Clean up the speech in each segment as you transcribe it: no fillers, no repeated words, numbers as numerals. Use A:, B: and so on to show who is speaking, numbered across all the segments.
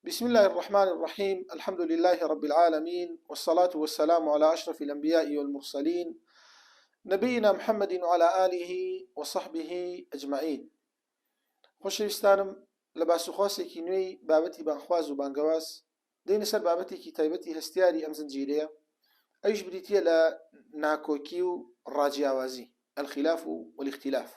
A: بسم الله الرحمن الرحيم. الحمد لله رب العالمين، والصلاة والسلام على أشرف الأنبياء والمرسلين نبينا محمد وعلى آله وصحبه أجمعين. خۆشەویستانم لە باسوخواسێکی نوێی بابەتی بانخواز و بانگەواز دێنە سەر بابەتێکی تایبەتی هەستیاری ئەم زنجیرەیە، ئەویش بریتیە لە ناکۆکی و ڕاجیاوازی، الخلاف والاختلاف.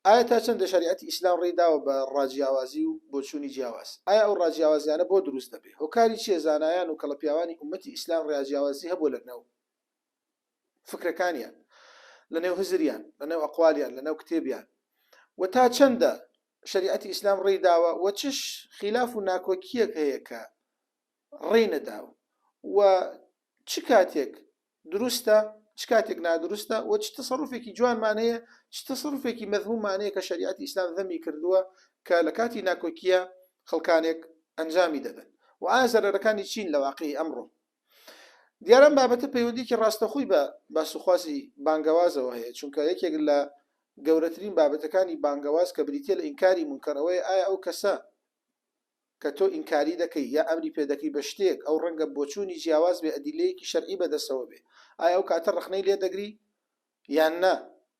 A: ئایا تا چەندە شریعەتی ئیسلام ڕێداوە بە ڕاجیاوازی و بۆچوونی جیاواز؟ ئایا ئەو ڕاجیاوازیانە بۆ دروست دەبێت؟ هۆکاری چیە زانایان و کەڵەپیاوانی ئومەتی ئیسلام ڕاجیاوازی هەبوو لەنێو فکرەکانیان، لەنێو هزریان، لەنێو ئەقوالیان، لەنێو کتێبیان، و تا چەندە شریعەتی ئیسلام ڕێداوە و چش خلاف و ناکۆکیەک هەیە کە ڕێ نەداوە و چ کاتێک دروستە چ کاتێک نادروستە و چ تەسەڕوفێکی جوانمانەیە چ تەسەڕوفێکی مەذمومانەیە کە شریعەتی ئیسلام ذەمی کردووە کە لە کاتی ناکۆکیە خەڵکانێک ئەنجامی دەدەن و ئایا زەرەرەکانی چین لە واقعی ئەمڕۆ. دیارە بابەتە پەیوەندیکی ڕاستەخووی بە باسوخواسی بانگەوازەوە هەیە، چونکە یەکێک لە گەورەترین بابەتەکانی بانگەواز کە بریتیە لە ئینکاری منکەرەوەی ئایا ئەو کەسە کە تۆ ئینکاری دەکەی یا ئەمری پێ دەکەی بە شتێک ئەو ڕەنگە بۆچوونی جیاواز بێ ئەدیلەیەکی شەرعی بەدەستەوە بێ، ئایا ئەو کاتە ڕخنەی لێ دەگری یان نا؟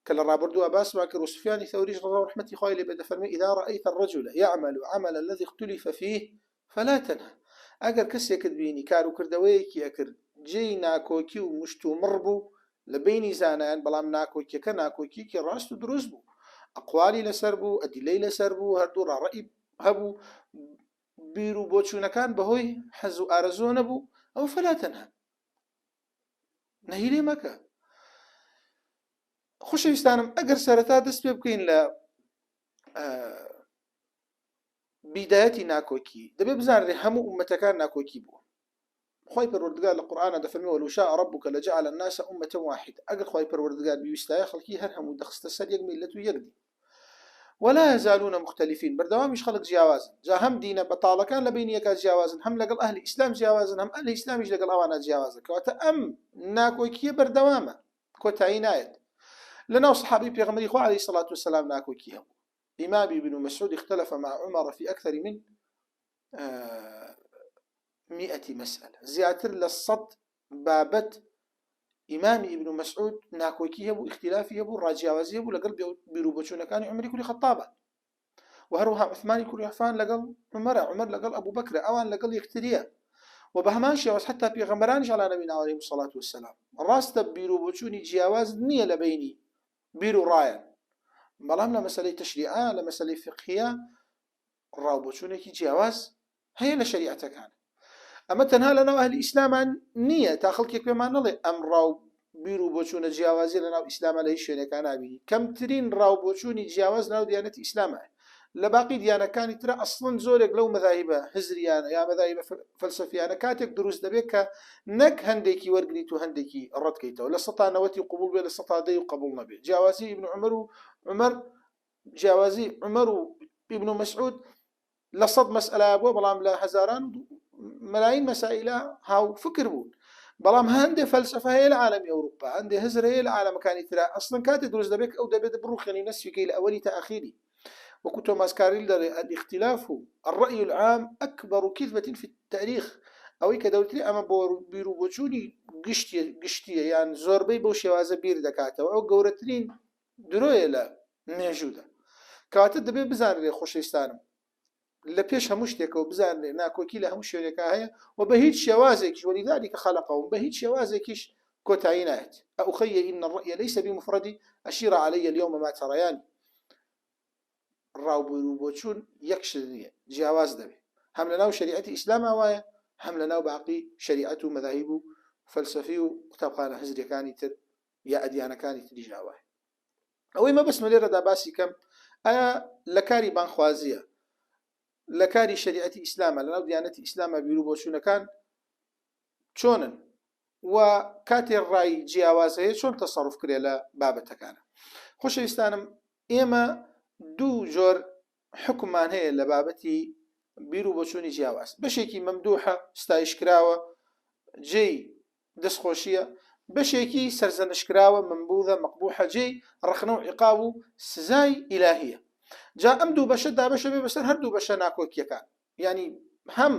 A: کە لە ڕابردووە باسمان کرد و سفیانی ثەوریش ڕەحمەتی خوای لێ بێ دەفەرمێ ئیذا رأيت الرجل يعمل عمل الذي اختلف فيه فلا تنهه. ئەگەر کەسێکت بینی کار و کردەوەیەکی ئەکرد جێی ناکۆکی و مشت و مڕ بوو لە بینی زانایان، بەڵام ناکۆکیەکە ناکۆکیەکی ڕاست و دروست بوو، ئەقوالی لەسەر بوو، ئەدیلەی لەسەر بوو، هەردوو ڕاڕەئی هەبوو، بیر و بۆچوونەکان بەهۆی حەز و ئارەزوو نەبوو، ئەو فەلا تەنهە، نەهی لێ مەکە. خۆشەویستانم، ئەگەر سەرەتا دەست پێ بکەین لە بیدایەتی ناکۆکی، دەبێ بزانرێ هەموو ئومەتەکان ناکۆکی بوو. خوای پەروەردگار لە قورئانە دەفەرمێ ولو شاء ربك لجعل الناس أمة واحدة. ئەگەر خوای پەروەردگار بیویستایە خەڵکی هەر هەموو دەخستە سەر یەک میلەت و یەک دین، ولا يزالون مختلفين، بەردەوامیش خەڵک جیاوازن، جا هەم دینە بەتاڵەکان لە بینی یەکات جیاوازن، هەم لەگەڵ ئەهلی ئیسلام جیاوازن، هەم ئەهلی ئیسلامیش لەگەڵ ئەوانە جیاوازن، کەواتە ئەم ناکۆکیە بەردەوامە، کۆتایی نایەت. لەناو صحابی پێغەمبەری خوا عەلەیهی سەڵات وسەلام ناکۆکی هەبوو. إمام ابن مسعود اختلف مع عمر في أكثر من 100 مسألة، زياتر للصد بابت إمام ابن مسعود ناكوكي هبو، اختلافي هبو، راجياوازي هبو لقل بيروبوشونا كان عمري كل خطابة، وهروها عثماني كل عفان لقل عمر لقل أبو بكر، أوان لقل يختريا، وبهمانشي حتى في غمرانش على نبينا عليه الصلاة والسلام راست بيروبوشوني جياواز نية لبيني بيرو رايا، بەڵام لە مەسەلەی تەشریعە، لە مەسەلەی فقهیە ڕاوبۆچوونێکی جیاواز هەیە لە شەریعەتەکان. ئەمە تەنها لەناو ئەهلی ئیسلامان نییە، تا خەڵکێک پێمان نەڵێ ئەم ڕاو بیر و بۆچوونە جیاوازی لەناو ئیسلامە لە هیچ شوێنێکان نابینی. کەمترین ڕاوبۆچوونی جیاواز ناو دیانەتی ئیسلامە. لە باقی دیانەکانی ترە ئەسڵەن زۆرێک لەو مەذاهیبە هزریانە یا مەذاهیبە فەلسەفیانە کاتێک دروست دەبێت کە نەک هەندێکی وەرگریت و هەندێکی ڕەتکەیتەوە، لە 190 قبول بێت، لە 110 و قبول نەبێت. جیاوازی ئیبن عومەر و جیاوازی عمر و ابن مسعود لە 100 مەسئلە بووە، بەڵام لە هەزاران مەلاین مەسائلە هاو فکر بوون. بەڵام هەندێک فەلسەفە هەیە لە عالەمی ئەوروپا، هەندێک هزر هەیە لە عالەمەکانی ترا، ئەسڵەن کاتێک دروست دەبێت ئەو دەبێت بڕوخێنی نەسفیکەی لە ئەوەلی تا ئاخیری. وەکو تۆماس کاریل دەڵێ الاختلاف الرأي العام أكبر كذبة في التاريخ، ئەوەی کە دەوتری ئەمە بۆ بیر و بۆچوونی گشتیە یان زۆربەی بەو شێوازە بیر دەکاتەوە، ئەو گەورەترین درۆیە لە مێژوودا. کەواتە دەبێت بزانرێ خۆشەویستانم لە پێش هەموو شتێکەوە بزانرێ ناکۆکی لە هەموو شوێنێکە هەیە و بە هیچ شێوازێکیش، وەلیذالک خەلقهم، بە هیچ شێوازێکیش کۆتایی نایەت. ئەخەیە إن الرأي ليس بمفرد أشير علي اليوم ما تريان. ڕاوبیر و بۆچوون یەک شت نییە، جیاواز دەبێت، هەم لەناو شریعەتی ئیسلامە وایە، هەم لەناو باقی شریعەت و مەذاهیب و فەلسەفی و قوتابخانە هزریەکانی تر یا ئەدیانەکانی تریش وایە. ئەوەی مەبەستمە لێرەدا باسی کەم ئایا لە کاری بانخوازیە، لە کاری شریعەتی ئیسلامە، لەناو دیانەتی ئیسلامە بیر و بۆچوونەکان چۆنن و کاتێ ڕای جیاواز هەیە چۆن تەسەڕوف کرێ لە بابەتەکانە. خۆشەویستانم، ئێمە دوو جۆر حکممان هەیە لە بابەتی بیر و بۆچوونی جیاواز. بەشێکی مەمدوحە، ستایشکراوە، جێی دەستخۆشیە، بەشێکی سەرزەنشکراوە، منبوذە، مەقبوحە، جێی ڕخنە و عقاب و سزای ئیلاهیە. جا ئەم دوو بەشە دابەشە بێ بەسەر هەردوو بەشە ناکۆکیەکان، ینی هەم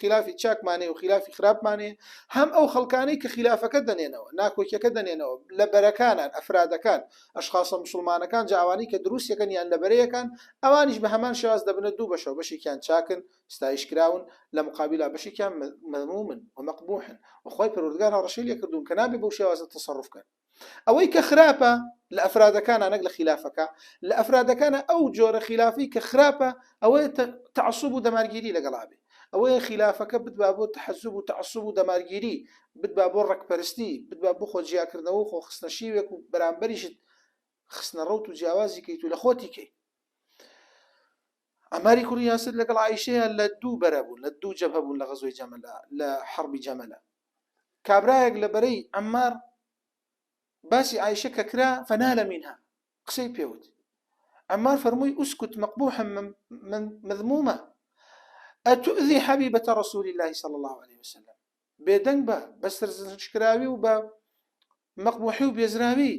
A: خلافی چاکمانێ و خلافی خراپمانێ هەم ئەو خەڵکانەی کە خلافەکە دەنێنەوە ناکۆکیەکە دەنێنەوە لە بەرەکانان ئەفرادەکان ئەشخاصە مسلمانەکان جاوانی کە دروستەکەن یان لە بەرەیەکان ئەوانیش بە هەمان شێواز دەبنە دوو بەشەوە بەشێکیان چاکن ستایشکراون لە مقابلا بەشێکیان مەذمومن و مەقبوحن وخۆی پەروەردگار هەڕەشەی لێ کردوون کە نابێ بەو شێوازە تەسەڕوف بکەن ئەوەی کە خراپە لە ئەفرادەکانە نەک لە خلافەکە لە ئەفرادەکانە ئەو جۆرە خلافی کە خراپە ئەوەیە تعسوب و دەمارگیری لەگەڵا بێ ئەوەیە خلافەکە بتبا بۆ تەحەزوب و تعسوب و دەمارگیری بتبا بۆ ڕەکپەرستی بتبا بۆ خۆجیاکردنەوە و خۆخستنە شیوێک و بەرامبەریشت خستنە ڕەوت و جیاوازی کەیت و لە خۆتی کەیت عماری کوڕی یاسر لەگەڵ عایشەیە لە دوو بەرە بوون لە دوو جەبهە بوون لە غەزوەی جەمەلە لە حەربی جەمەلە کابرایەک لە بەرەی عەمار باسی عایشە کە کرا فەنالە مینها قسەی پێوت عەمار فەرمووی ئوسکوت مەقبوحە مەذمومە ئەتؤذی حەبیبەتە ڕەسوولی الله صلی الله عليه وسلم بێدەنگ بە بەسەرزنشکراوی و بە مەقبوحی و بێزراوی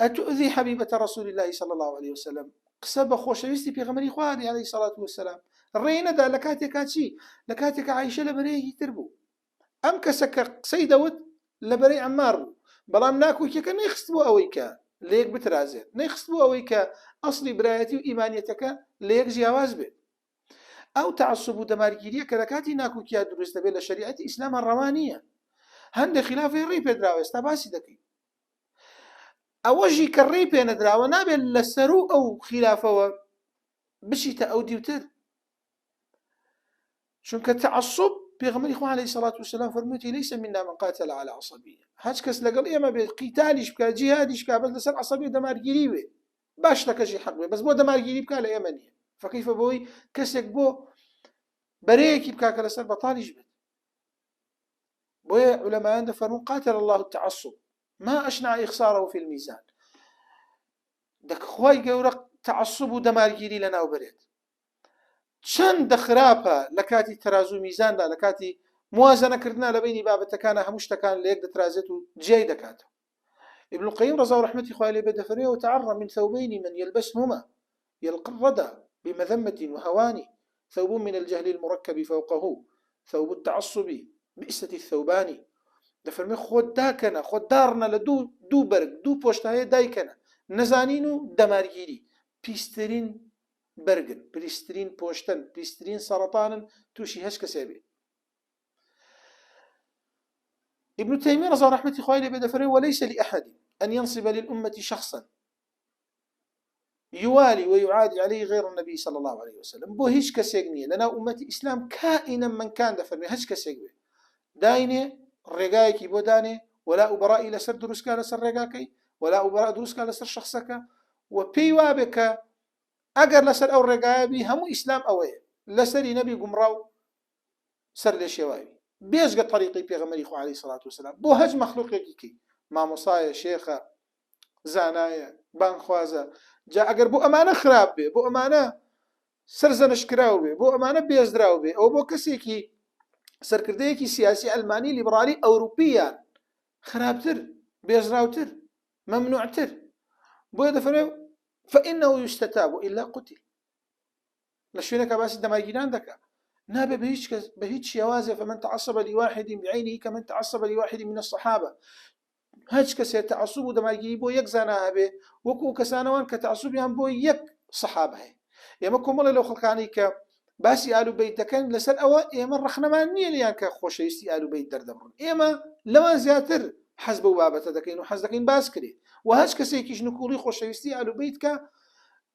A: ئەتؤذی حەبیبەتە ڕەسوولی الله صلی الله عليه وسلم قسە بە خۆشەویستی پێغەمبەری خوا عليه الصلاة والسلام ڕێی نەدا لە کاتێکا چی لە کاتێکە عایشە لە بەرەیەکی تر بوو ئەم کەسە کە قسەی دەوت لە بەرەی عەمار بوو بەڵام ناکۆکیەکە نەیخست بوو ئەوەی کە لە یەک بترازێت نەیخست بوو ئەوەی کە ئەسڵی برایەتی و ئیمانیەتەکە لە یەک جیاواز بێت ئەو تعسب و دەمارگیریە کە لە کاتی ناکۆکییا دروست دەبێت لە شەریعەتی ئیسلامە ڕەوا نییە هەندێک خلافی ڕێی پێدراوە ئێستا باسی دەکەین ئەوەژی کە ڕێی پێ نەدراوە نابێت لەسەر و ئەو خلافەوە بچیتە ئەو دیوتر چونکە تعسب پێغەمبەری خوا عليه الصلاة والسلام فەرموویەتی ليس منا من قاتل على عصبية هەچ کەس لەگەڵ ئێمە بێت قیتالیش بکات جیهادیش بکات بەس لەسەر عەسەبیە دەمارگیری بێ باش لەکەشی حەق بێ بەس بۆ دەمارگیری بکات لە ئێمە نییە فكيف بۆی کەسێک بۆ بەرەیەکی بکات کە لەسەر بەتاڵیش بێت بۆیە عولەمایان دەفەرمون قاتل الله التعصب ما أشنع إخساره في الميزان دەک خۆی گەورە تعسب و دەمارگیری لەناو بەرێت چەند دەخراپە لە کاتی تەرازوو میزاندا لە کاتی موازنەکردنا لە بینی بابەتەکانە هەموو شتەکان لە یەک دەترازێت و جێی دەکاتەوە ابن القيم رضا ورحمته خواه لي بدفره وتعرى من ثوبين من يلبسهما يلقى الردى بمذمة وهوان ثوب من الجهل المركب فوقه ثوب التعصب بئسة الثوبان دفرمي خود داكنا خود دارنا لدو برق دو پوشتاية دايكنا نزانينو دمارگيري بيسترين برقن بيسترين پوشتن بيسترين سرطانا توشي هش كسابي ابن تيمية رضا رحمة خوالي بدفره وليس لأحد أن ينصب للأمة شخصا يوالي ويعادي عليه غير النبي صلى الله عليه وسلم بو هيش كسيقنية لنا أمة إسلام كائنا من كان دفرمي هش كسيقنية دايني الرقايكي بو داني ولا أبرائي لسر دروسكا لسر رقاكي ولا أبراء دروسكا لسر شخصك وبي وابك أقر لسر أو الرقايبي همو إسلام أوي لسر نبي قمراو سر لشيوائي بيزق طريقي بيغمري خو عليه الصلاة والسلام بو هج مخلوق يكي ما مصايا شيخة زانايا بانخوازة جاء أقر بو أمانة خراب بي بو أمانة سرزنش كراو بي بو أمانة بيزدراو بي أو بو كسيكي سركرديكي سياسي ألماني ليبرالي أوروبيا خرابتر بيزراوتر ممنوعتر بو يدفنه فإنه يستتاب إلا قتل لشوينك باسي دماغينان دكا نابه بهيج شيوازه فمن تعصب لواحد بعينه كمن تعصب لواحد من الصحابة هج كسي تعصب دماغي بو يك زانا به وكو كسانوان كتعصبهم بو يك صحابه يما كمل لو خلقاني ك باسي آلو بيت كان لسل أوا يما رخنمانية ليان كخوشيستي آلو بيت دردبرون يما لوان زياتر حزب وبابته دكين وحزدكين باس كري وهج كسي كيش نكولي خوشيستي آلو بيت ك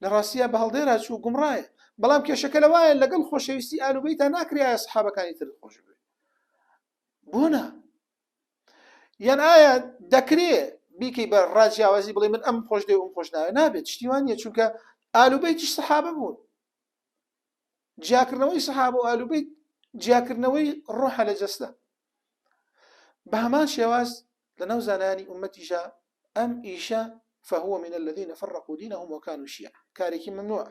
A: لراسيا بهالديرها شو قمرايه بەڵام کێشەکە لەوایە لەگەڵ خۆشەویستی ئالو بەیتا ناکرێ سەحابەکانی تر خۆش بێ بۆنا یان ئایا دەکرێ بیکەی بە ڕاجیاوازی بڵێ من ئەم خۆش دێ و ئەم خۆش ناوێ نابێت شتیوانیە چونکە ئالو بەیتیش سەحابە بوون جیاکردنەوەی سەحابە و ئالو بەیت جیاکردنەوەی ڕۆحە لە جەستە بە هەمان شێواز لەناو زانانی ئومەتیشە ئەم ئیشە فهو من الذين فرقوا دينهم وكانوا شيعا كاريكي ممنوع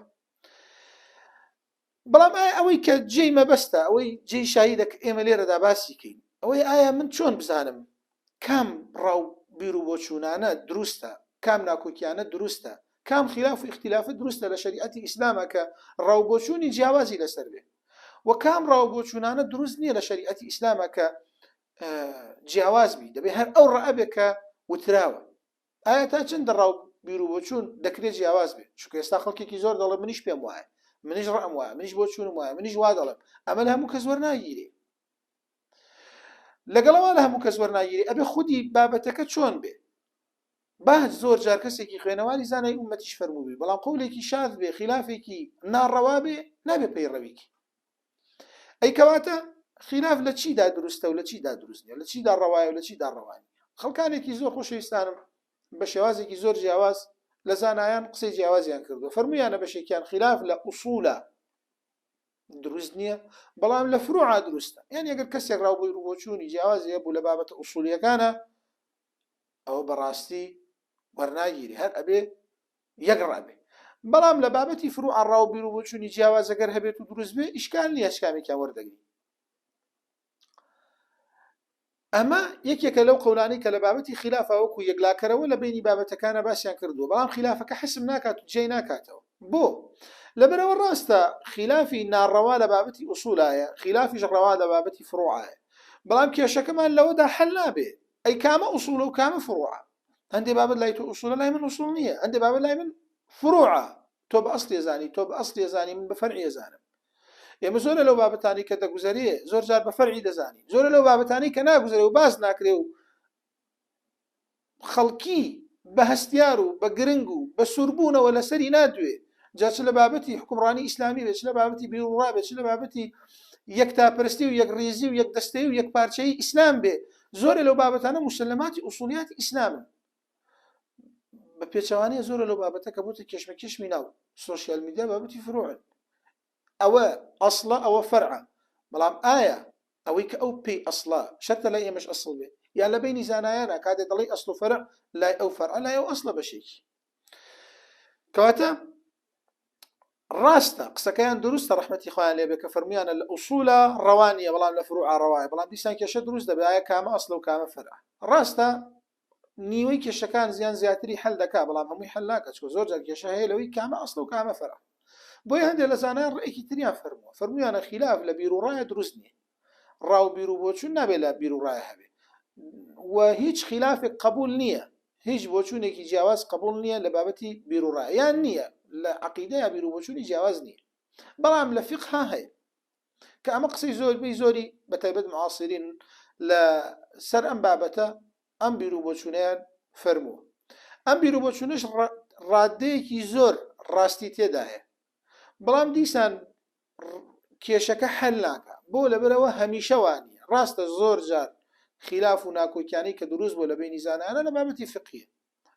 A: بەڵام ئایا ئەوەی کە جێی مەبەستە ئەوەی جێی شاهیدەک ئێمە لێرەدا باسی کەین ئەوەی ئایا من چۆن بزانم کام ڕاو بیر و بۆچوونانە دروستە کام ناکۆکیانە دروستە کام خلاف و اختلافە دروستە لە شەریعەتی ئیسلامە کە ڕاو بۆچوونی جیاوازی لەسەر بێ وكام راو بوچونانە دروست نییە لە شریعەتی ئیسلامە کە جیاواز بی دەبێت هەر ئەو ڕائەبێکە وتراوە ئایا تا چەندە ڕاو بیر و بۆچوون دەکرێت جیاواز بێت چونکە ئێستا خەڵکێکی زۆر دەڵێ منیش پێم وایە منیش ڕەم وایە منیش بۆچوونم وایە منیش وا دەڵێم ئەمە لە هەموو کەس وەرناگیرێ لەگەڵەوە لە هەموو کەس وەرناگیرێ ئەبێ خودی بابەتەکە چۆن بێ باش زۆر جار کەسێکی خوێنەواری زانای ئومەتیش فەرموو بێ بەڵام قەولێکی شاذ بێ خلافێکی ناڕەوا بێ نابێ پەیڕەویکی ئەی کەواتە خلاف لە چیدا دروستە و لە چیدا دروست نییە لە چیدا ڕەوایە و لە چیدا ڕەوا نییە خەڵکانێکی زۆر خۆشەویستانم بە شێوازێکی زۆر جیاواز لە زانایان قسەی جیاوازیان کردو فەرمویانە بەشێکیان خلاف لە ئوسوولە دروست نییە بەڵام لە فروعا دروستە یان ئەگەر کەسێک ڕاوبووی ڕووبۆچوونی جیاوازی هەبوو لە بابەتە ئوسوولیەکانە ئەوە بەڕاستی وەرناگیری هەر ئەبێ یەک ڕابێ بەڵام لە بابەتی فروع ڕاوبیر و بۆچوونی جیاواز ئەگەر هەبێت و دروست بێ ئیشکال نییە شکامێکیان وەردەگری ئەمە یەکێکە لەو قەولانەی کە لە بابەتی خلافە وەکو یەکلاکەرەوە لە بینی بابەتەکانە باسییان کردووە بەڵام خلافەکە حسم ناکات و جێی ناکاتەوە بۆ لەبەرەوە ڕاستە خلافی ناڕەوا لە بابەتی ئوسوولایە خلافیش ڕەوا لە بابەتی فروعایە بەڵام کێشەکەمان لەوەدا حەل نابێ ئەی کامە ئوسوولە و کامە فروعە هەندێک بابەت لای تۆ ئوسوولە لای من ئوسوول نییە هەندێک بابەت لای من فروعە تۆ بە ئەسڵی زانی تۆ بە ئەسڵی زانی من بە فەرعی زانم ئێمە زۆرە لەو بابەتانی کە دەگوزەرێ زۆر جار بە فەرعی دەزانی زۆرە لەو بابەتانی کە ناگوزەرێ و باس ناکرێ و خەڵکی بە هەستیار و بە گرنگ و بە سووربوونەوە لەسەری نادوێ جا چ لە بابەتی حکومڕانی ئیسلامی بێت چ لە بابەتی بیرروڕا بێت چ لە بابەتی یەکتاپەرستی و یەکڕێزی و یەکدەستەی و یەکپارچەی ئیسلام بێ زۆرە لەو بابەتانە موسەلەماتی ئوسوڵیاتی ئیسلامن بە پێچەوانەیە زۆرە لەو بابەتە کە بۆتە کێشمەکێشمی ناو سۆشیال میدیا بابەتی فروعن ئەوە ئەسڵە ئەوە فەرعە بەڵام ئایا ئەوەی کە ئەو پێی ئەسڵە شەرتە لای ئێمەش ئەسڵ بێ یان لە بینی زانایانە کاتێ دەڵێ ئەسڵ و فەرع لای ئەو فەرعە لای ئەو ئەسڵە بەشێکی کەواتە ڕاستە قسەکەیان دروستە ڕەحمەتی خۆیان لێبێ کە فەرمویانە لە ئوسوولە ڕەوانیە بەڵام لە فروع ڕەوایە بەڵام دیسان کێشە دروست دەبێت ئایا کامە ئەسڵە و کامە فەرع ڕاستە نیوەی کێشەکان زیان زیاتری هەل دەکا بەڵام هەمووی هەل ناکات چۆ زۆر جار کێشە هەیە لەوەی کامە ئەسڵە و کامە فەرع بۆیە هەندێک لە زانایان ڕێیەکی تریان فەرمووە فەرمویانە خلاف لە بیرروڕایە دروست نییە ڕاو بیر و بۆچوون نابێت لە بیرروڕایە هەبێ و هیچ خلافێک قبول نییە هیچ بۆچوونێکی جیاواز قبول نییە لە بابەتی بیرروڕای یان نییە لە عەقیدەیە بیر و بۆچوونی جیاواز نییە بەڵام لە فقها هەیە کە ئەمە قسەی زۆربەی زۆری بەتایبەت معاصرین لە سەر ئەم بابەتە ئەم بیر و بۆچوونیان فەرمووە ئەم بیر و بۆچوونش ڕادەیەکی زۆر ڕاستی تێدایە بەڵام دیسان کێشەکە حەل ناکە بۆ لەبەرەوە هەمیشە وانیە ڕاستە زۆر جار خلاف و ناکۆکیانەی کە دروست بۆ لە بینی زانانە لە بابەتی فقهیە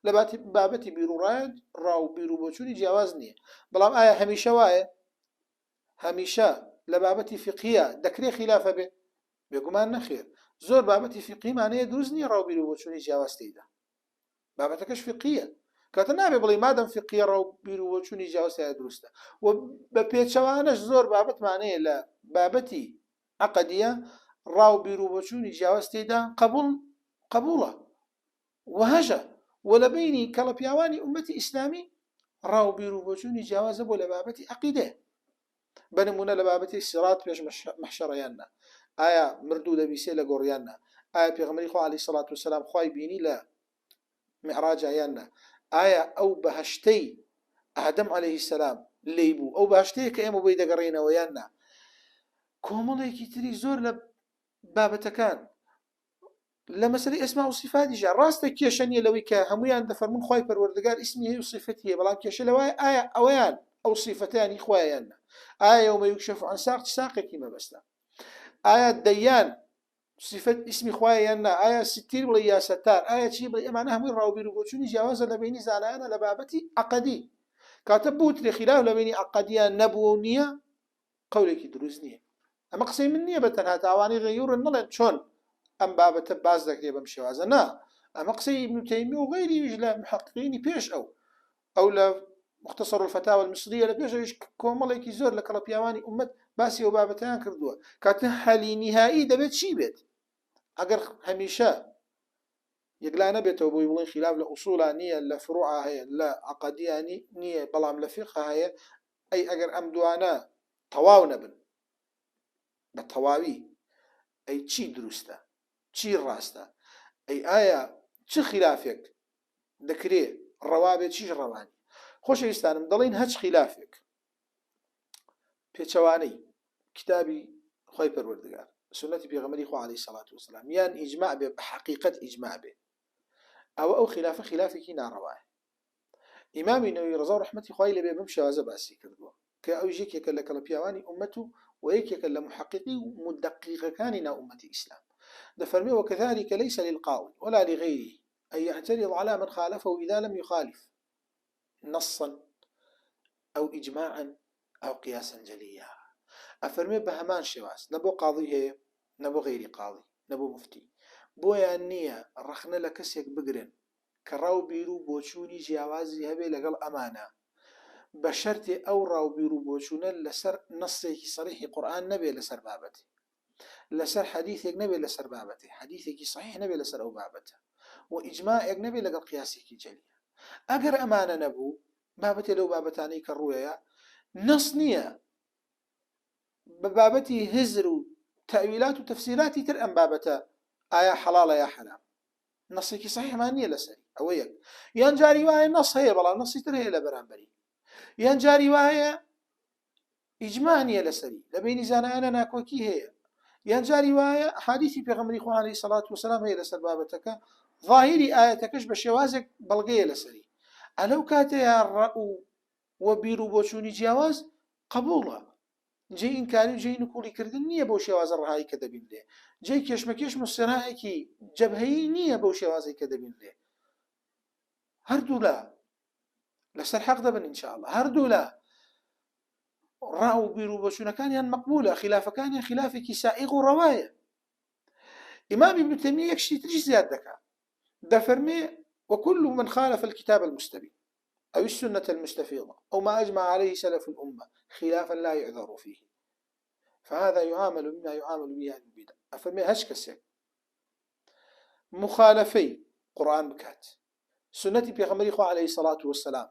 A: لە بابەتی بیرروڕایە ڕاو بیر و بۆچوونی جیاواز نییە بەڵام ئایا هەمیشە وایە هەمیشە لە بابەتی فقهیە دەکرێت خلافە بێ بێگومان نەخێر زۆر بابەتی فقهیمانەیە دروست نییە ڕاو بیر و بۆچوونی جیاواز تێیدا بابەتەکەش فقهیە کاتە نابێ بڵێ مادەم فقهیە ڕاو بیر و بۆچوونی جیاوازیە دروستە و بە پێچەوانەش زۆر بابەتمانەیە لە بابەتی عەقەدیە ڕاو بیر و بۆچوونی جیاواز تێیدا قبوڵە وهەژە و لە بینی کەڵە پیاوانی ئومەتی ئیسلامی ڕاو بیر و بۆچوونی جیاوازە بۆ لە بابەتی عەقیدە بەنمونە لە بابەتی سیرات پێش مەحشەڕەیاننا ئایا مردوو دەبیسێ لە گۆڕیاننا ئایا پێغەمبەری خوا عەلەیهی سەڵات وسەلام خوای بینی لە معراجیاننا ئایا ئەو بەهەشتەی ئادەم عەلەیهی سەلام لێی بوو ئەو بەهەشتەیە کە ئێمە بۆی دەگەڕێنەوە یاننا کۆمەڵێکی تری زۆر لە بابەتەکان لە مەسەلەی ئەسما و صیفاتیشە ڕاستە کێشە نییە لەوەی کە هەمویان دەفەرمون خوای پەروەردگار ئیسمی هەیە و صیفەتی هەیە بەڵام کێشە لەوایە ئایا ئەوەیان ئەو صیفەتیانی خوایاننا ئایا یەومە یوکشەف عن ساق ساقێکی مەبەستە ئایا دەیان صفت اسمی خواه یاننا ئایا ستیر بڵێ یا سەتار ئایا چی بڵێ ئەمانە هەمووی ڕاوبیر و بۆچوونی جیاوازە لە بینی زانایانە لە بابەتی عەقەدی کاتە بوترێ خلاف لە بینی عەقەدیان نەبووە و نییە قەولێکی دروست نییە ئەمە قسەی من نییە بەتەنها تاوانی غەیورن نەڵێن چۆن ئەم بابەتە باز دەکرێت بەم شێوازە نا ئەمە قسەی ئیبن تەیمیە و غەیریش لە محەققینی پێش ئەو لە مختصر الفتاوى المصرية لە پێشەویش کۆمەڵێکی زۆر لە کەڵە پیاوانی ئومەت باسی ئەو بابەتیان کردووە کاتە حەلی نیهایی دەبێت چی بێت ئەگەر هەمیشە یەکلا نەبێتەوە بۆی بڵێن خلاف لە ئوسوڵا نییە لە فروعا هەیە لە عەقەدیانی نییە بەڵام لە فقه هەیە ئەی ئەگەر ئەم دوانە تەواو نەبن بە تەواوی ئەی چی دروستە چی ڕاستە ئەی ئایا چ خلافێک دەکرێت ڕەوابێت چیش ڕەوانی خۆشەویستانم دەڵێن هەچ خلافێک پێچەوانەی کتابی خۆی پەروەردگار سنەتی پێغەمبەری خوا عەلەیهی سەڵات وەسەلام یان ئیجماع بێ بە حەقیقەت ئیجماع بێ ئەو خلافە خلافێکی ناڕەوایە ئیمامی نەووی ڕەزا و ڕەحمەتی خوای لەبێ بەم شێوازە باسی کردووە کە ئەو یەکێکە لە کەڵە پیاوانی ئومەت و یەکێکە لە محققی و مدقیقەکانی ناو ئومەتی ئیسلام دەفەرمێ وكذلك ليس للقاضي ولا لغيره أن يعترض على من خالفه إذا لم يخالف نصا أو إجماعا أو قياسا جليا أفرمي بهمان شواس نبو قاضي هي نبو غير قاضي نبو مفتي بويا النية رخنا لكسيك بقرن كراو بيرو بوچوني جياوازي هبي لقل أمانة بشرط أو راو بيرو بوچونا لسر نصيكي صريحي قرآن نبي لسر بابتي لسر حديثك نبي لسر بابته حديثك صحيح نبي لسر أو بابته وإجماعك نبي لقل قياسك جليا أقر أمانة نبو بابته لو بابتاني كالرؤيا نصنية ببابتي هزر تأويلات وتفسيرات ترأم بابته آية حلال يا حرام نصك صحيح ما نية لسري أويك ينجاري وهي نص هي بلا نص ترهي لبرانبري ينجاري وهي إجماع نية لسري لبيني زانا أنا ناكوكي هي ينجاري وهي حديثي بيغمري خواه عليه الصلاة والسلام هي لسر بابتك ظاهري آياتكش بشوازك بلغية لسري ألو كاتيا الرأو وبيرو بوشوني جواز قبوله جي إنكاري وجي نكولي كردن نية بو شواز الرهاي كدبين ليه جي كشمكيش مسترائكي جبهي نية بو شوازي كدبين ليه هردو لا لسر حق دبن إن شاء الله هردو لا رأو بيرو بوشونا كان ين مقبولة خلاف كان ين خلافك سائغ رواية إمام ابن تيمية يكشي تريش زيادك دفرمي وكل من خالف الكتاب المستبين أو السنة المستفيضة أو ما أجمع عليه سلف الأمة خلافا لا يعذر فيه فهذا يعامل بما يعامل به أهل البدع أفرمي هشكسك مخالفي قرآن بكات سنة بيغمري خو عليه الصلاة والسلام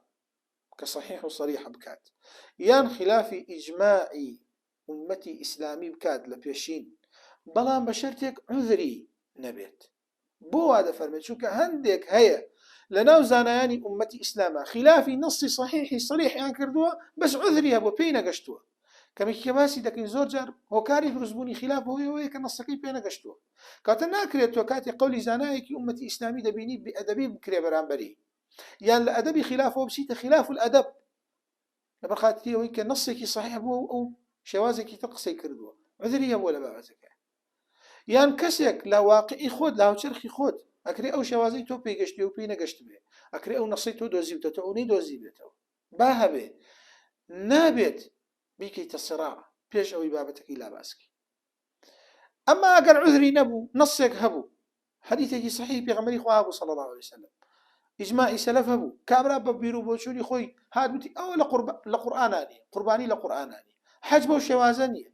A: كصحيح وصريح بكات يان خلاف إجماعي أمتي إسلامي بكات لبيشين بلان بشرتك عذري نبيت بو هذا فرمت شو كهندك هي لناو زانياني أمتي إسلاما خلافي نصي صحيحي صريح يعني كردوها بس عذري هبو بينا قشتوها كما كباسي دكين زور جار هو كاري درزبوني خلاف هو هيك نصكي بينا قشتوها كاتنا كريت وكاتي قولي زانايكي أمتي إسلامي دبيني بأدبي بكري برانبري يعني الأدبي خلافه بسيط خلاف الأدب لبرخاتي ويك نصك صحيح بو أو شوازك تقصي كردوها عذري هبو ولا بابتك يعني كسيك لا واقعي خود لا شرخي خود أكري أو شوازي تو بيجشتي وبينا قشت به أكري أو نصيتو دوزيبته توني دوزيبته باهبه نابت بيكي تصراع بيش أو بابتك لا باسكي أما أقر عذري نبو نصك هبو حديثك صحيح بيغمري خواه صلى الله عليه وسلم إجماعي سلف هبو كامرا ببيرو بوشوني خوي هاد بتي أو لقرآناني قرباني لقرآناني حجبه وشوازاني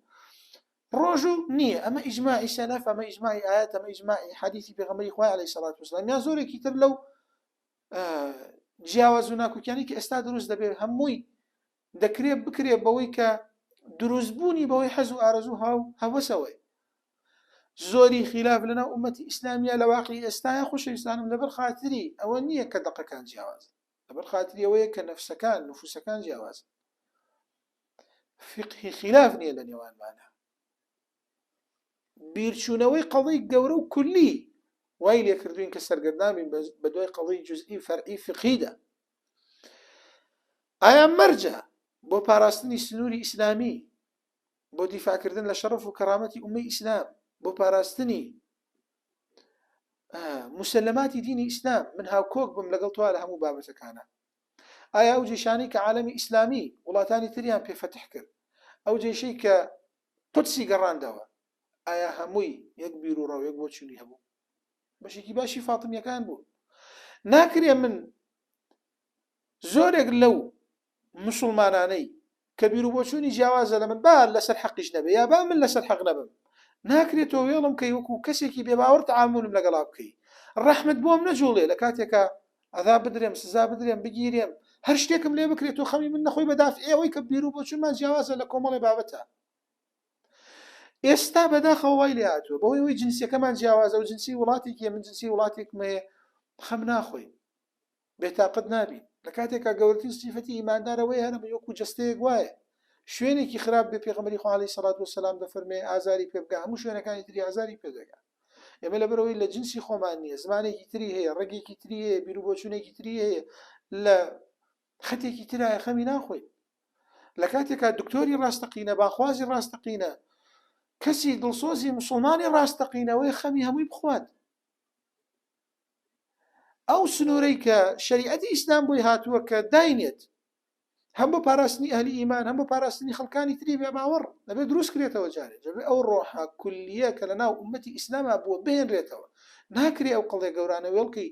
A: روجو نية أما إجماعي سلف أما إجماعي آيات أما إجماعي حديثي بيغمري خواه عليه الصلاة والسلام يا زوري كتر لو جیاوازوناکو کیانی کە ئێستا دروست دەبێت هەمووی دەکرێت بکرێت بەوەی کە دروستبوونی بەوەی حەز و ئارەزوو هەوەسەوەی زۆری خلاف لەناو ئومەتی ئیسلامیە لە واقعی ئێستاە خۆشەویستانم لەبەر خاتری ئەوە نییە کە دەقەکان جیاواز لەبەر خاتری ئەوەیە کە نفوسەکان جیاواز فقهی خلاف نییە لە نێوانمانە بیرچوونەوەی قەڵی گەورە و کولی وای لێ کردوین کە سەرگەردانین بە دوای قەڵی جزئی فەرعی فقهیدا ئایا مەرجە بۆ پاراستنی سنووری ئیسلامی بۆ دیفاعکردن لە شەرەف و کەرامەتی ئومەی ئیسلام بۆ پاراستنی مسلماتی دینی ئیسلام من هاوکۆک بم لەگەڵ توا لە هەموو بابەتەکانە ئایا ئەو جێشانەی کە عالەمی ئیسلامی وڵاتانی تریان پێفتح کرد ئەو جێشەی کە قودسی گەڕاندەوە ئایا هەمووی یەک بیر و ڕەو یەک بۆچوونی هەبوو بەشێکی باشی فاتمیەکان بوو ناکرێ من زۆرێک لەو مسلمانانەی کە بیر و بۆچوونی جیاوازە لە من با لەسەر حەقیش نەبێ یا با من لەسەر حەق نەبم ناکرێتەوە وێڵم کەی وەکو کەسێکی بێباوەڕ تەعاملم لەگەڵا بکەی ڕەحمت بۆم نەجوڵێ لە کاتێکە عەذاب بدرێم سزا بدرێم بگیرێم هەر شتێکم لێ بکرێتەوە خەمی من نەخۆی بەدافع ئەوەی کە بیر و بۆچوونمان جیاوازە لە کۆمەڵی بابەتە ئێستا بەداخەوە وای لێ هاتووە بەهۆی ئەوەی جنسیەکەمان جیاوازە و جنسی وڵاتێکی من جنسی وڵاتێکم هەیە خەم ناخۆین بێتاقەت نابین لە کاتێکا گەورەترین سیفەتی ئیماندارەوەی هەرە بە وەکو جەستەیەک وایە شوێنێکی خراپ بێ پێغەمبەری خوا عەلەیهی سەڵات وسەلام دەفەرمێ ئازاری پێ بکە هەموو شوێنەکانی تری ئازاری پێ دەگا ئێمە لەبەرەوەی لە جنسی خۆمان نییە زمانێکی تری هەیە ڕێگێکی تری هەیە بیرروبۆچوونێکی تری هەیە لە خەتێکی ترایە خەمی ناخۆین لە کاتێکا دکتۆری ڕاستەقینە باخوازی ڕاستەقینە کەسی دڵسۆزی موسڵمانی ڕاستەقینەوەی خەمی هەمووی بخوات ئەو سنوورەی کە شەریعەتی ئیسلام بۆی هاتووە کە داینێت هەم بۆ پاراستنی ئەهلی ئیمان هەم بۆ پاراستنی خەڵکانی تری بێ باوەڕ دەبێت دروست کرێتەوە جارێ دەبێت ئەو ڕۆحە کولیە کە لەناو ئومەتی ئیسلامە بووە بهێنرێتەوە ناکرێ ئەو قەڵێ گەورانە وێڵکەی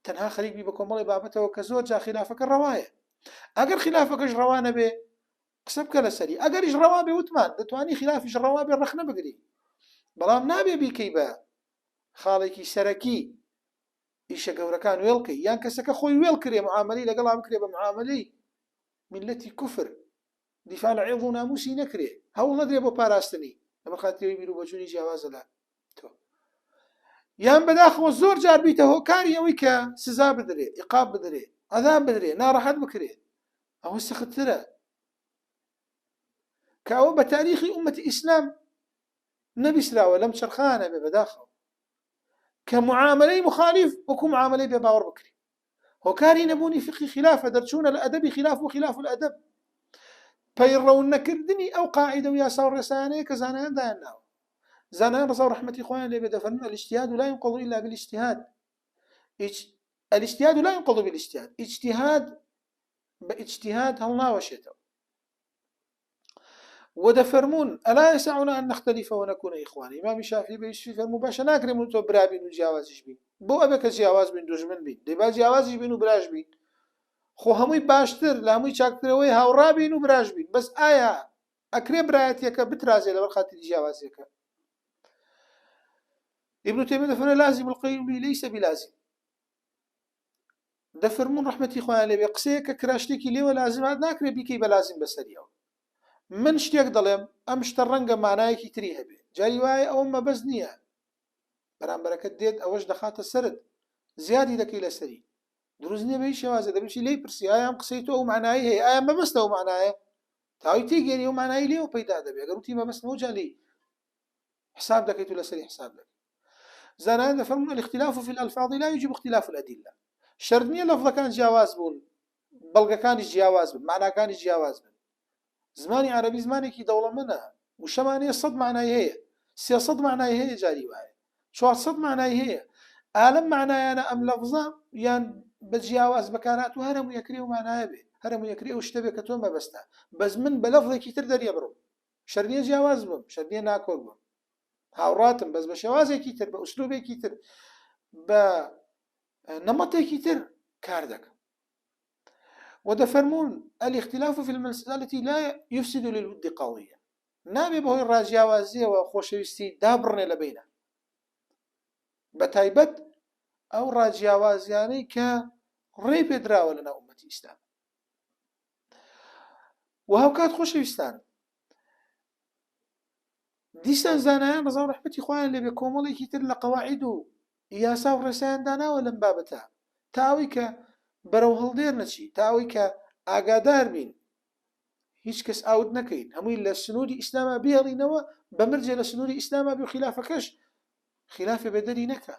A: تەنها خەریکی بە کۆمەڵی بابەتەوە کە زۆر جا خلافەکە ڕەوایە ئەگەر خلافەکەش ڕەوانە بێ قسە بکە لەسەری ئەگەریش ڕەوا بێ وتمان دەتوانی خلافیش ڕەوا بێ ڕەخنە بگری بەڵام نابێ بیکەی بە خاڵێکی سەرەکی ئیشە گەورەکان وێڵکەی یان کەسەکە خۆی وێڵ کرێ معاملەی لەگەڵا بکرێ بە معاملەی ملەتی کوفر دیفاع لە عێڵ و ناموسی نەکرێ هەوڵ نەدرێ بۆ پاراستنی لەبەر خاترەوەی بیرروبەچوونی جیاوازە لە تۆ یان بەداخەوە زۆر جار بیتە هۆکاری ئەوەی کە سزا بدرێ عیقاب بدرێ عەذاب بدرێ ناڕەحەت بکرێ ئەوە سەختترە کە ئەوە بە تاریخی ئومەتی ئیسلام نەبیسراوە لەم چرخانە بێ بەداخەوە کە معاملەی مخالف وەکو معاملەی بێ باوەڕ بکرێ هۆکاری نەبوونی فقی خلافە دەرچوونە لە ئەدەبی خلاف و خلاف الئەدەب پەیڕەون نەکردنی ئەو قاعدە و یاسا و ڕێسانەیە کە زانایان دایانناوە زانایان ڕەزا و ڕەحمەتی خۆیان لێ بێ دەفەرمون الاجتهاد لا ينقض إلا بالاجتهاد الاجتهاد لا ينقض بالاجتهاد اجتهاد باجتهاد هەڵناوەشێتەوە ودەفەرمون ألا يسعنا أن نختلف ونكون إخوانا إمام الشافعي بيش فرمو باشا ناكرم تو برابين وجياوازش بين بۆ ئەبێ کە جیاواز بین دوژمن بین دەیبا جیاوازیش بین و براش بین خۆ هەمووی باشتر لە هەمووی چاکترەوەی هاوڕابین و براش بین بەس ئایا ئەکرێ برایەتیەکە بترازێ لەبەر خاتری جیاوازیەکە ابن تيمية دەفەرمێ لازم القول ليس بلازم دەفەرمون ڕەحمەتی خۆیان لێبێ قسەیەکە کرا شتێکی لێوە لازمات ناکرێ بیکەی بە لازم بەسەریەوە من شتێک دەڵێم ئەم شتە ڕەنگە مانایەکی تری هەبێ جاری وایە ئەوە مەبەست نییە بەرامبەرەکەت دێت ئەوەش دەخاتە سرت زیادی دەکەی لەسەری دروست نییە بە هیچ شێوازە دەبێت لێی پرسی ئایا ئەم قسەی تۆ ئەو معنایی هەیە ئایا مەبەستە ئەو معنایە تاوی تێگەێنی ئەو معنایی لێوە پەیدا دەبێت ئەگەر وتی مەبەستەوە جا لێی حساب دەکەیت و لەسەری حساب دەکەیت زانایان دەفەرمون الاختلاف في الألفاظ لا يجب اختلاف الأدلة شەرت نییە لەفظەکان جیاواز بوون بەڵگەکانیش جیاواز بن معناکانیش جیاواز بن زمانی عەرەبی زمانێکی دەوڵەمەندە وشەمانەیە 100 معنای هەیە 300 معنای هەیە جاری وایە 400 معنای هەیە ئالەم معنایانە ئەم لەفزە یان بە جیاواز بەکارات و هەرموو یەکرێ و معنایە بێ هەرموو یەکرێ و شتە بێ کە تۆ مەبەستە بەس من بە لەفظێکی تر دەریە بڕم شەرت نییە جیاواز بم شەرت نییە ناکۆک بم هاوڕاتم بەس بە شێوازێکی تر بە ئوسلوبێکی تر بە نمطێکی تر کار دەکەم ودەفەرمون الاختلاف في المسألة لا يفسد للود قضية نابێ بەهۆی ڕاجیاوازیەوە خۆشەویستی دابڕنێ لە بینە بەتایبەت ئەو ڕاجیاوازیانەی کە ڕێ پێدراوە لەناو ئومەتی ئیسلام و هاوکات خۆشەویستان دیسان زانایان ڕەزا و ڕەحمەتی خۆیان لێبێ کۆمەڵێکی تر لە قەواعید و یاسا و ڕێسایان داناوە لەم بابەتە تاوی کە بەرەو هەڵدێر نەچی تاوی کە ئاگادار بین هیچ کەس ئاود نەکەین هەمووی لە سنووری ئیسلامە بێڵینەوە بەمرجێ لە سنووری ئیسلامە بێ و خلافەکەش خلافە بێدەری نەکە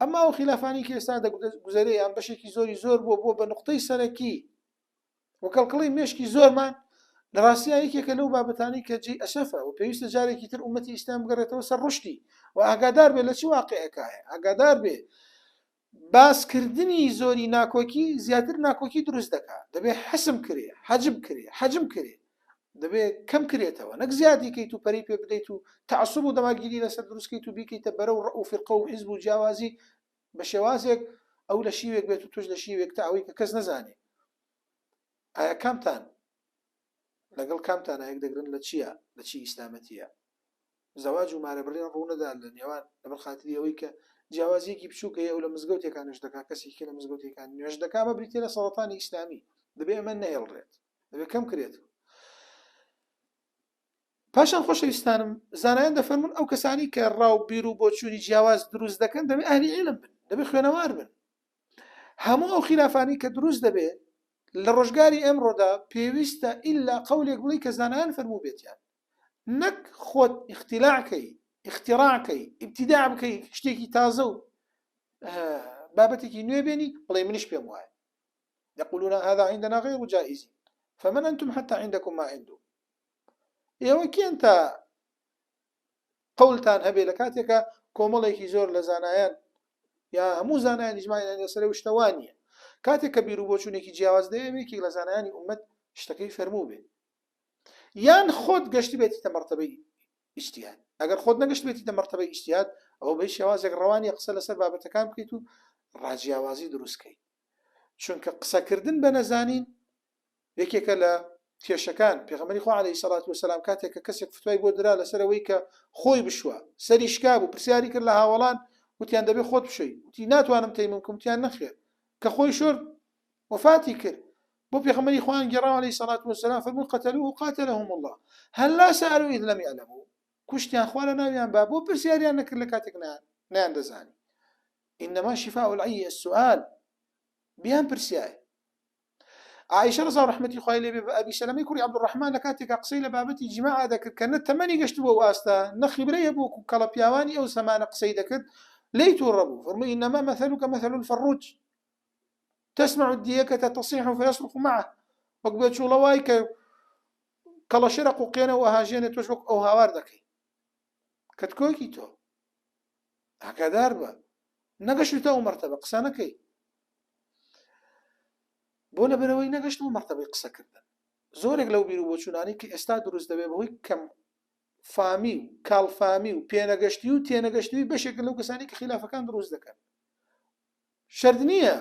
A: ئەمما ئەو خلافانی کە ئێستا دەگوزەرێ یان بەشێکی زۆری زۆر بۆ بە نقطەی سەرەکی وەکەڵکڵی مێشکی زۆرمان لە ڕاستیە یەکێکە لەو بابەتانی کە جێی ئەسەفە و پێویستە جارێکی تر ئومەتی ئیسلام بگەڕێتەوە سەر ڕشتی و ئاگادار بێ لە چی واقعەکایە ئاگادار بێ باسکردنی زۆری ناکۆکی زیاتر ناکۆکی دروست دەکات دەبێ حەسم کرێ حەجم کرێ دەبێ کەم کرێتەوە نەک زیادی کەیت و پەری پێ بدەیت و تعسب و دەماگیری لەسەر دروستکەیت و بیکەیتە بەرەو ڕە و فرقە و حیزب و جیاوازی بە شێوازێک ئەو لە شیوێک بێت و توش لە شیوێک تا ئەوەی کە کەس نەزانێ ئایا کامتان لەگەڵ کامتان هەیەک دەگرن لە چییە لە چی ئیسلامەتیە زەواج و مارەبڕین ڕوونەدا لە نێوان لەبەر خاتری ئەوەی کە جیاوازیەکی بچووکە ئەو لە مزگەوتێکان نوێژ دەکا کەسێکی لە مزگەوتێکان نوێژ دەکا بە بریتێ لە سەڵاتانی ئیسلامی دەبێ ئەمە نەهێڵڕێت دەبێ کەم کرێت پاشان خۆشەویستانم زانایان دەفەرمون ئەو کەسانی کە ڕاو بیر و بۆچوونی جیاواز دروست دەکەن دەبێت ئەهلی عیلم بن، دەبێت خوێنەوار بن. هەموو ئەو خلافانی کە دروست دەبێت لە ڕۆژگاری ئەمڕۆدا پێویستە ئیلا قەولێک بڵی کە زانایان فەرموو بێتیان، نەک خۆت اختیلاعکەی اختیراعکەی ئیبتیداع بکەی شتێکی تازە و بابەتێکی نوێ بێنی بڵێ منیش پێم وایە. يقولون هذا عندنا غير جائز فمن أنتم حتى عندكم ما عنده. ئێوە کێن تا قەولتان هەبێ لە کاتێکە کۆمەڵێکی زۆر لە زانایان یا هەموو زانایان ئیجماعیان لەسەر ئەو شتە وانییە. کاتێک کە بیر و بۆچوونێکی جیاواز دەیەوێکی لە زانایانی ئومەت شتەکەی فەرموو بێت، یان خۆت گەشتی بێتیتە مەرتەبەی ئیجتیهاد. ئەگەر خۆت نەگەشت بێتیتە مەرتەبەی ئیجتیهاد ئەوە بە شێوازێک ڕەوانی قسە لەسەر بابەتەکان بکەیت و ڕاجیاوازی دروستکەیت. چونکە قسەکردن بە نەزانین یەکێکە لە کێشەکان. پێغەمبەری خوا عەلەیهی سەڵات وەسەلام کاتێک کە کەسێک فتوای بۆ درا لەسەرەوەی کە خۆی بشوە، سەری شکا بوو، پرسیاری کرد لە هاوڵان، وتیان دەبێت خۆت بشوی، وتی ناتوانم تەیمم بکەم، وتیان نەخێر، کە خۆی شۆر وفاتی کرد. بۆ پێغەمبەری خوا گەڕاو عەلەیهی سەڵات وەسەلام فەرمووی قەتەلوه قاتلهم الله هەلا سەئەلوا إذ لەم یعلموا، کوشتیان خوا لە ناویان با بۆ پرسیاریان نەکرد لە کاتێک نەیان دەزانی. إنما شفاء العي السؤال، بیان پرسیای. عائشة رضا رحمتي خوای لێ بێ ئەبی سەلەمەی کوڕی عەبدوڕەحمان لە کاتێکە قسەی لە بابەتی جیماع دەکرد کە نە تەمەنی گەشت بۆ ئاستا نە خیبرەیە بۆ کەڵە پیاوانی ئەو زەمانە قسەی دەکرد لێی تووڕە بوو. فەرمووی إنما مثلك مثل الفروج تسمع الديكة تصيح فيصرخ معه، وەک بێچووڵەوای کە کەڵە شێرە قوقێنە و ئەهاژێنێ تۆش وەک ئەو هاوار دەکەی، کەتکۆکی تۆ ئاگادار بە نەگەشتتە ئەو مەرتەبە قسە نەکەی. بۆ لەبەرەوەی نەگەشت و مەرتەبەی قسەکردن. زۆرێک لەو بیر و بۆچوونانی کە ئێستا دروست دەبێت بەهۆی کەم فامی و کاڵفامی و پێنەگەشتی و تێنەگەشتی بەشێک لەو کەسانی کە خلافەکان دروست دەکەن. شەرت نییە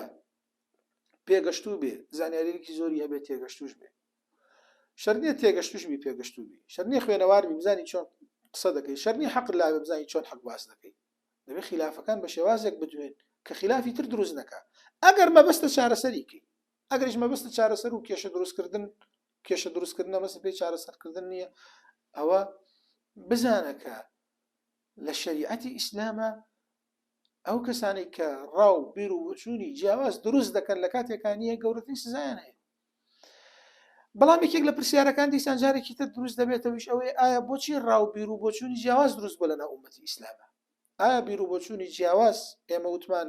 A: پێگەشتوو بێ، زانیاریەکی زۆری هەبێت تێگەشتوش بێ، شەرت نییە تێگەشتوش بی پێگەشتوو بی، شەرت نییە خوێنەوار بی بزانی چۆن قسە دەکەی، شەرت نییە حەق لا بزانی چۆن حەق باس دەکەی. دەبێت خلافەکان بە شێوازێک بدوێن کە خلافی تر دروست نەکا. ئەگەر مەبەستە چارەسەری کەی، ئەگەریش مەبەستە چارەسەر و کێشە دروستکردن مەبەستە پێی چارەسەرکردن نییە، ئەوە بزانە کە لە شەریعەتی ئیسلامە ئەو کەسانی کە ڕاو بیر و بۆچوونی جیاواز دروست دەکەن لە کاتێکانیە گەورەترین سزایان هەیە. بەڵام یەکێک لە پرسیارەکان دیسان جارێکی تر دروست دەبێتەوەش ئەوەیە ئایا بۆچی ڕاو بیر و بۆچوونی جیاواز دروست بۆ لەناو ئومەتی ئیسلامە؟ ئایا بیر و بۆچوونی جیاواز ئێمە وتمان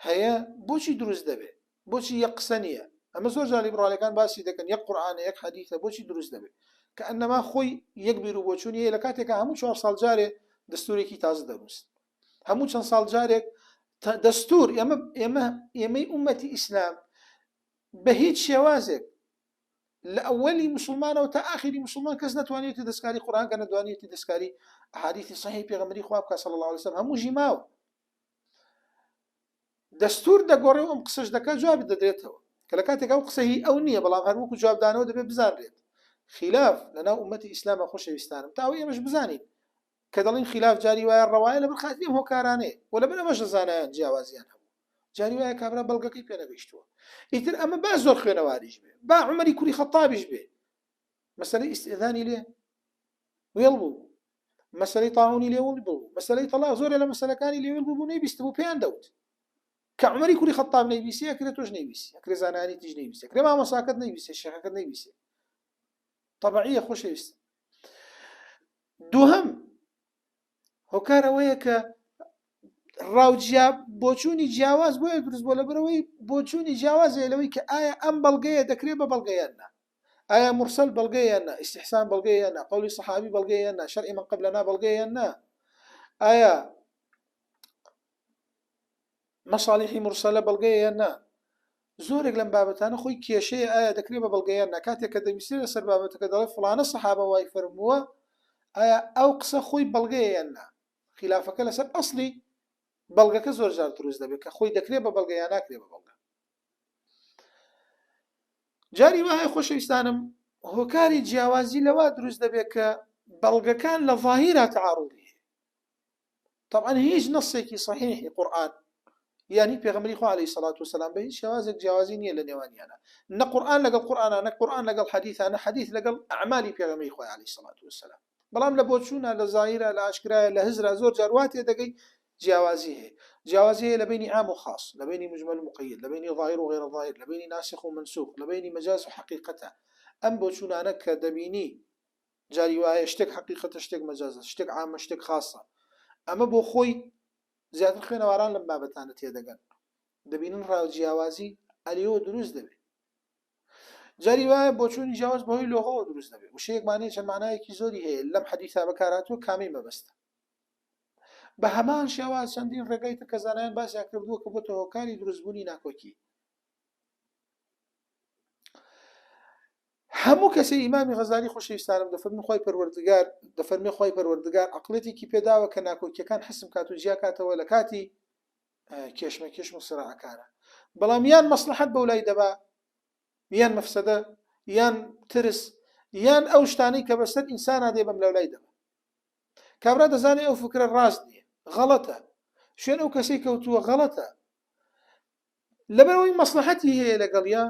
A: هەیە بۆچی دروست دەبێت؟ بۆچی یەک قسە نییە؟ ئەمە زۆر جار لیبراڵەکان باسی دەکەن یەک قورئانە یەک حەدیثە بۆچی دروست دەبێت؟ کە ئەنەما خۆی یەک بیر و بۆچوونی هەیە لە کاتێکە هەموو 4 ساڵ جارێ دەستورێکی تازە دەنووسن، هەموو چەند ساڵ جارێک دەستور. ئێمەی ئومەتی ئیسلام بە هیچ شێوازێک لە ئەوەلی مسلمانەوە تا ئاخری مسلمان کەس نەتوانێتی دەستکاری قورئان کە نەتوانێتی دەستکاری ئەحادیثی صحیح پێغەمبەری خوا بکات صلی الله علیه وسلم، هەموو ژیماوە دەستور دەگۆڕێ و ئەم قسەش دەکات جواب دەدرێتەوە کە لە کاتێک ئەو قسەی ئەو نییە، بەڵام هەر وەکو جوابدانەوە دەبێت بزانرێت. خلاف لەناو ئومەتی ئیسلامە خۆشەویستانم تاوی ئێمەش بزانین کە دەڵین خلاف جاری وایە ڕەوایە لەبەر خاتری هۆکارانەیە و لەبەر ئەمەش زانایان جیاوازیان هەبوو، جاری وایە کابرا بەڵگەکەی پێ نەگەیشتووە. ئیتر ئەمە با زۆر خوێنەواریش بێ، با عومەری کوڕی خەتابیش بێ، مەسەلەی ئیستئذانی لێ وێڵ بوو، مەسەلەی تاعونی لێ وێڵ بوو، مەسەلەی تەلاق زۆرێ لە مەسەلەکانی لێ وێڵ بوو نەیبیست بوو پێیان دەوت کە عومەری کوڕی خەتاب نەیبیسێ ئەکرێت تۆش نەیبیسێ، ئەکرێ زانانی تیش نەیبیسێ، ئەکرێ مامۆساکەت نەیبیسێ، شێخەکەت نەیبیسێ. طبیعیە خۆشەویست. دووهەم هۆکارەوەیە کە ڕاوجیا بۆچوونی جیاواز بۆیە دروست بۆ لەبەرەوەی بۆچوونی جیاوازە لەوەی کە ئایا ئەم بەڵگەیە دەکرێت بە بەڵگەیان نا، ئایا مرسل بەڵگەیان نا، ئیستحسان بەڵگەیان نا، قەولی سەحابی بەڵگەیان نا، شەرعی من قبلنا بەڵگەیان نا، ئایا مەصالحی مرسلە بەڵگەیان نا. زۆرێک لەم بابەتانە خۆی کێشەیە ئایا دەکرێت بە بەڵگەیان نا. کاتێک کە دەویستێت لەسەر بابەتەکە دەڵێ فڵانە سەحابە وای فەرمووە، ئایا ئەو قسە خۆی بەڵگەیان نا. خلافەکە لەسەر ئەسڵی بەڵگەکە زۆر جار دروست دەبێت کە خۆی دەکرێت بە بەڵگەیان ناکرێت بە بەڵگە. جاری وایە خۆشەویستانم هۆکاری جیاوازی لەوا دروست دەبێت کە بەڵگەکان لە ظاهیرا تعارضی هەیە. طبعا هیچ نەسێکی صحیحی قورئان یعنی پێغەمبەری خوا عەلەیهی سەڵات وسەلام بە هیچ شێوازێک جیاوازی نییە لە نێوانیانە، نە قورئان لەگەڵ قورئانە، نە قورئان لەگەڵ حەدیثە، نە حەدیث لەگەڵ ئەعمالی پێغەمبەری خوا عەلەیهی سەڵات وسەلام. بەڵام لە بۆچوونە لە زاهیرە لە ئاشکرایە لە هزرا زۆر جار وا تێدەگەی جیاوازی هەیە جیاوازی هەیە لە بینی عام و خاص لە بینی مجمل و مقید لە بینی ظاهر و غێر ظاهر لە بینی ناسخ و منسوخ لە بینی مەجاز و حقیقەتە ئەم بۆچوونانە کە دەبینی جاری وایە شتێک حقیقەتە شتێک مەجازە شتێک عامە شتێک خاصە ئەمە بۆ خۆی زیاتر خوێنەواران لەم بابەتانە تێدەگەن دەبینن ڕاو جیاوازی ئەلیەوە دروست دەبێت جاری وایە بۆچوونی جیاواز بەهۆی لۆغەوە دروست دەبێت وشەیەکمانەیە چەند مانایەکی زۆری هەیە لەم حەدیثا بەکارهاتووە کامی مەبەستە بە هەمان شێواز چەندین ڕێگەی تر کە زانایان باسییان کردووە کە بۆتە هۆکاری دروستبوونی ناکۆکی هەموو کەسێ ئیمامی غەزالی خۆشەویستانم دەفەرمێ خۆی پەروەردگار عەقڵەتێکی پێداوە کە ناکۆکیەکان حسم کات و جیا کاتەوە لە کاتی کێشمەکێشم و سراعەکانە بەڵام یان مەسلحەت بەولای دەبا یان مەفسەدە یان ترس یان ئەو شتانەی کە بەسەر ئینسانە دێ بەم لەولای دەبا کابرا دەزانێت ئەو فکرە ڕاست نییە غەڵەتە شوێن ئەو کەسەی کەوتووە غەڵەتە لەبەرەوەی مەسلحەتی هەیە لەگەڵیا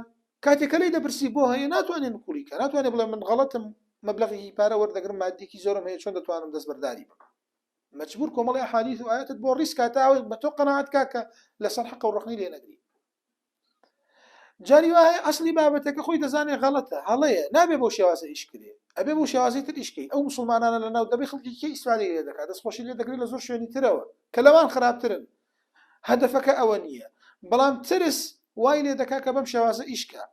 A: کاتێکە لەی دەپرسی بۆ هەیە ناتوانێت نکوڵی کە ناتوانێت بڵێ من غەڵەتم مەبلەغێکی پارە وەردەگرم مادێکی زۆرم هەیە چۆن دەتوانم دەستبەرداری بکەم مەجبور کۆمەڵی ئەحادیث و ئاەتت بۆ ڕیس کاتاوە بە تۆ قەناعەت کاکە لەسەر حەق و ڕەخنەی لێ نەگری جاری وایە ئەسڵی بابەتەکە خۆی دەزانێت غەڵەتە هەڵەیە نابێ بۆ شێوازە ئیشکرێ ئەبێ بۆ شێوازی تر ئیشکەی ئەو مسلمانانە لەناو دەبێ خەڵکێکی ئیسفادەی لێ دەکات دەستخۆشی لێ دەگرێت لە زۆر شوێنی ترەوە کە لەوان خراپترن هەدەفەکە ئەوە نییە بەڵام ترس وای لێ دەکات کە بەم شێوازە ئیشکە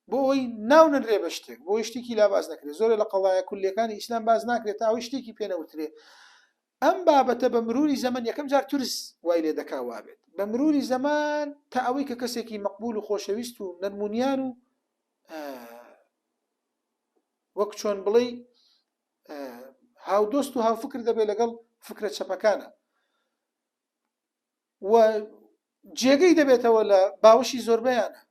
A: بۆ ئەوی ناو نەدرێ بە شتێک بۆ شتێکی لا باز نەکرێت زۆرە لە قەڵایە کولیەکانی ئیسلام باز ناکرێت تا ئەوی شتێکی پێ نەوترێ ئەم بابەتە بە مروری زەمان یەکەم جار تورس وای لێ دەکا وابێت بە مروری زەمان تا ئەوەی کە کەسێکی مەقبول و خۆشەویست و نەرمونیان و وەک چۆن بڵێ هاودۆست و هاوفکر دەبێت لەگەڵ فکرە چەپەکانە و جێگەی دەبێتەوە لە باوەشی زۆربەیانە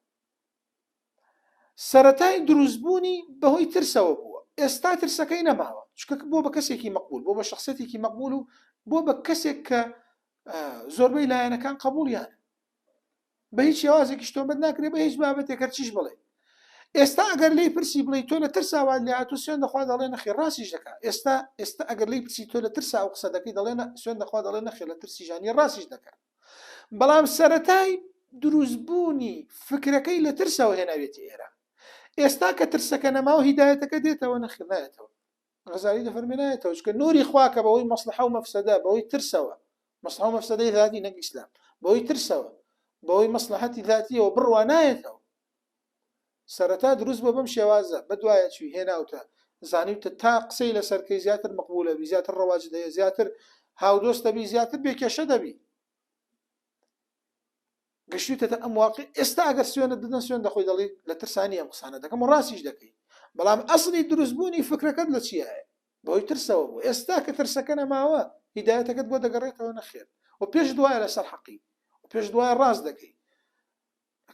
A: سەرەتای دروستبوونی بەهۆی ترسەوە بووە ئێستا ترسەکەی نەماوە چکە بۆ بە کەسێکی مەقبول بۆ بە شخصێتێکی مەقبول و بۆ بە کەسێک کە زۆربەی لایەنەکان قبولیانە بە هیچ شێوازێکی شتۆمەت ناکرێت بە هیچ بابەتێک هەرچیش بڵێ ئێستا ئەگەر لی پرسی بڵێ تۆ لە ترساوات لێ هاتوو سوێن دەخوا دەڵێ نەخێ ڕاستیش دەکات ئێستا ئەگەر لی پرسی تۆ لە ترسا و قسە دەکەی دەڵێ سوێن دەخوا دەڵێ نەخێ لە ترسی ژانی ڕاستیش دەکات بەڵام سەرەتای دروستبوونی فکرەکەی لە ترسەوە هێناوێتی ئێرە ئێستا کە ترسەکە نەماوە هیدایەتەکە دێتەوە نەخێنایەتەوە غەزالی دەفەرمێنایەتەوە چکە نوری خوا کە بەهۆی مەسلحە و مەفسەدە بەهۆی ترسەوە مەسلحە و مەفسەدەی ذاتی نەک ئیسلام بەهۆی ترسەوە بەهۆی مەسلحەتی ذاتیەوە بڕوانایەتەوە سەرەتا دروست بۆ بەم شێوازە بەدوایە چوی هێناوتە زانیوتە تا قسەی لەسەرکەی زیاتر مەقبولە بی زیاتر ڕەواج دەیە زیاتر هاودۆست دەبی زیاتر بێکێشە دەبی گەشتوتە ئەم واقع ئێستا ئەگەر سوێنە ددەن سوێن دەخۆی دەڵی لە ترسانی ئەم قسانە دەکەم و ڕاستیش دەکەی بەڵام ئەسڵی دروستبوونی فکرەکەت لە چیایە بەهۆی ترسەوە بوو ئێستا کە ترسەکە نەماوە هیدایەتەکەت بۆ دەگەڕێتەوە نەخێر و پێش دوایە لەسەر حەقی و پێش دوایە ڕاست دەکەی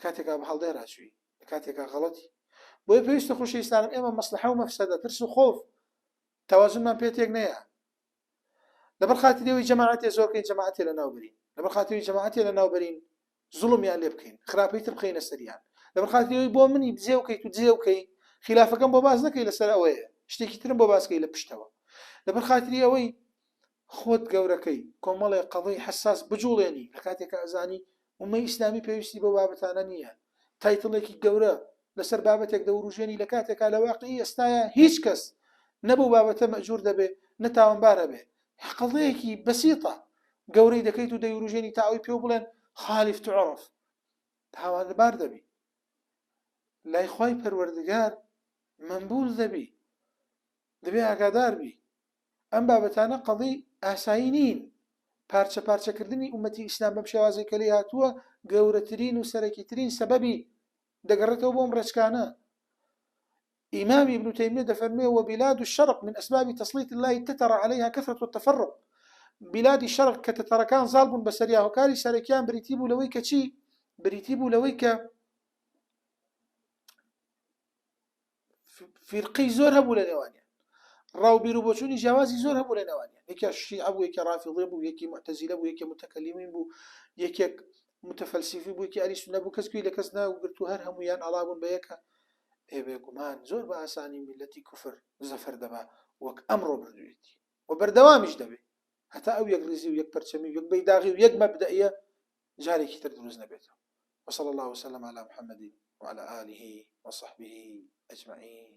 A: کاتێکا بە هەڵدەی ڕاچووی کاتێکا غەڵەتی بۆیە پێویستە خۆشەویستانم ئێمە مەسلحە و مەفسەدە ترس و خۆف تەوازنمان پێ تێک نەیە لەبەر خاتریەوەی جەماعەتێ زۆرکەین جەماعەتێ لەناوبرین لەبەر خاتریەوەی جەماعەتێ لەناوبرین زوڵمیان لێ بکەین خراپەی تر بخەینە سەریان لەبەر خاتریەوەی بۆ منی بجێ وکەیت و جێ وکەی خلافەکەم بۆ باز نەکەی لەسەر ئەوەیە شتێکی ترم بۆ باسکەی لە پشتەوە لەبەر خاتریەوەی خۆت گەورەکەی کۆمەڵێ قەڵەی حساس بجوڵێنی لە کاتێکە ئەزانی ومەی ئیسلامی پێویستی بۆ بابەتانە نییە تایتڵێکی گەورە لەسەر بابەتێک دەوروژێنی لە کاتێکا لە واقعی ئێستاە هیچ کەس نەبوو بابەتە مەجور دەبێ نەتاوانبارە بێ قەڵەیەکی بەسیطە گەورەی دەکەیت و دەوروژێنی تاوی پێ بڵێن خالف تعرف تاوانبار دەبی لای خوای پەروەردگار منبول دەبی دەبێ ئاگادار بی ئەم بابەتانە قەڵی ئاسایی نین پارچە پارچەکردنی ئومەتی ئیسلام بەم شێوازەی کە لێ هاتووە گەورەترین و سەرەکیترین سەبەبی دەگەڕێتەوە بۆم ڕێچکانە إمام ابن تيمية دفرميه وبلاد الشرق من أسباب تسليط الله تترى عليها كثرة التفرق بلاد الشرق كتتركان ظالب بسريا وكاري سركيان بريتيبو لويك شي بريتيبو لويك فرقي زور هبو لنوانيا راو بيروبوشوني جوازي زور هبو لنوانيا يكي الشيعة بو يكي رافضي بو يكي معتزلة بو يكي متكلمين بو يكي متفلسفي بو يكي ألي سنة بو كسكوي لكسنا وقرتو هر هميان علابون بيكا ئێوێ گومان زۆر بە ئاسانی میلەتی کوفر زەفەر دەبا وەک ئەمڕۆ بردوێتی و بەردەوامیش دەبێت هەتا ئەو یەک ڕیزی و یەک پەرچەمی و یەک بەیداغی و یەک مەبدەئیە جارێکی تر دروست نەبێتەوە. وصلى الله وسلم على محمد وعلى آله وصحبه أجمعين.